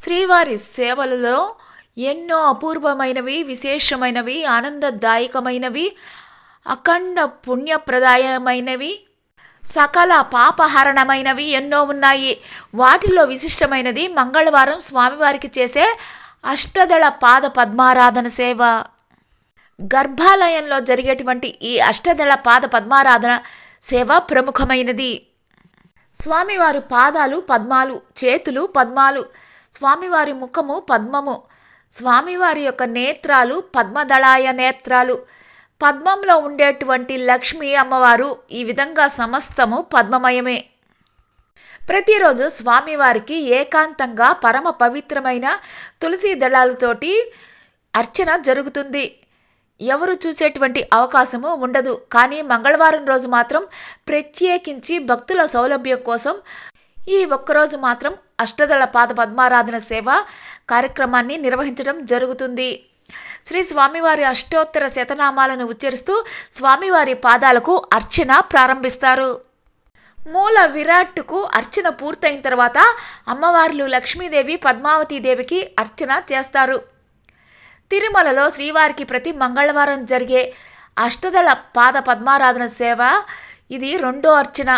శ్రీవారి సేవలలో ఎన్నో అపూర్వమైనవి, విశేషమైనవి, ఆనందదాయకమైనవి, అఖండ పుణ్యప్రదాయమైనవి, సకల పాపహరణమైనవి ఎన్నో ఉన్నాయి. వాటిలో విశిష్టమైనది మంగళవారం స్వామివారికి చేసే అష్టదళ పాద పద్మారాధన సేవ. గర్భాలయంలో జరిగేటువంటి ఈ అష్టదళ పాద పద్మారాధన సేవ ప్రముఖమైనది. స్వామివారి పాదాలు పద్మాలు, చేతులు పద్మాలు, స్వామివారి ముఖము పద్మము, స్వామివారి యొక్క నేత్రాలు పద్మదళాయ నేత్రాలు, పద్మంలో ఉండేటువంటి లక్ష్మీ అమ్మవారు, ఈ విధంగా సమస్తము పద్మమయమే. ప్రతిరోజు స్వామివారికి ఏకాంతంగా పరమ పవిత్రమైన తులసి దళాలతోటి అర్చన జరుగుతుంది. ఎవరు చూసేటువంటి అవకాశము ఉండదు. కానీ మంగళవారం రోజు మాత్రం ప్రత్యేకించి భక్తుల సౌలభ్యం కోసం ఈ ఒక్కరోజు మాత్రం అష్టదళ పాద పద్మారాధన సేవ కార్యక్రమాన్ని నిర్వహించడం జరుగుతుంది. శ్రీ స్వామివారి అష్టోత్తర శతనామాలను ఉచ్చరిస్తూ స్వామివారి పాదాలకు అర్చన ప్రారంభిస్తారు. మూల విరాట్టుకు అర్చన పూర్తయిన తర్వాత అమ్మవార్లు లక్ష్మీదేవి, పద్మావతీదేవికి అర్చన చేస్తారు. తిరుమలలో శ్రీవారికి ప్రతి మంగళవారం జరిగే అష్టదళ పాద పద్మారాధన సేవ ఇది రెండో అర్చన.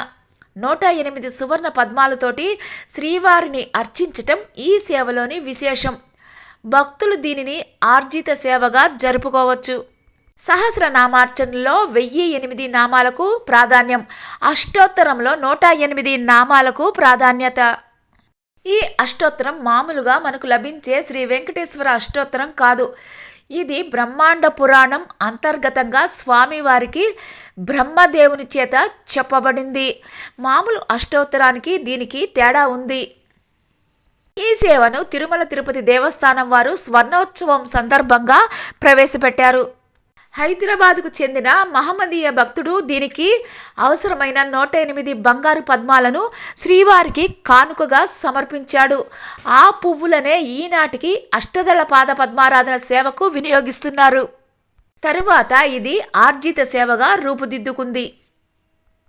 108 సువర్ణ పద్మాలతోటి శ్రీవారిని అర్చించటం ఈ సేవలోని విశేషం. భక్తులు దీనిని ఆర్జిత సేవగా జరుపుకోవచ్చు. సహస్రనామార్చనలో 1008 నామాలకు ప్రాధాన్యం, అష్టోత్తరంలో 108 నామాలకు ప్రాధాన్యత. ఈ అష్టోత్తరం మామూలుగా మనకు లభించే శ్రీ వెంకటేశ్వర అష్టోత్తరం కాదు. ఇది బ్రహ్మాండ పురాణం అంతర్గతంగా స్వామివారికి బ్రహ్మదేవుని చేత చెప్పబడింది. మామూలు అష్టోత్తరానికి దీనికి తేడా ఉంది. ఈ సేవను తిరుమల తిరుపతి దేవస్థానం వారు స్వర్ణోత్సవం సందర్భంగా ప్రవేశపెట్టారు. హైదరాబాద్కు చెందిన మహమ్మదీయ భక్తుడు దీనికి అవసరమైన 108 బంగారు పద్మాలను శ్రీవారికి కానుకగా సమర్పించాడు. ఆ పువ్వులనే ఈనాటికి అష్టదళ పాద పద్మారాధన సేవకు వినియోగిస్తున్నారు. తరువాత ఇది ఆర్జిత సేవగా రూపుదిద్దుకుంది.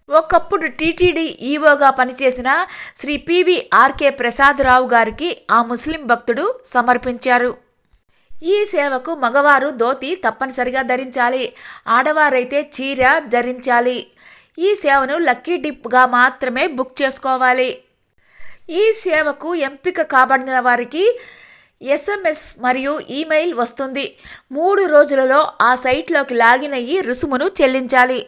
ఒకప్పుడు టీటీడీ ఈవోగా పనిచేసిన శ్రీ పివి.ఆర్కే ప్రసాదరావు గారికి ఆ ముస్లిం భక్తుడు సమర్పించారు. ఈ సేవకు మగవారు ధోతి తప్పనిసరిగా ధరించాలి, ఆడవారైతే చీర ధరించాలి. ఈ సేవను లక్కీ డిప్గా మాత్రమే బుక్ చేసుకోవాలి. ఈ సేవకు ఎంపిక కాబడిన వారికి SMS మరియు ఈమెయిల్ వస్తుంది. 3 రోజులలో ఆ సైట్లోకి లాగిన్ అయ్యి రుసుమును చెల్లించాలి.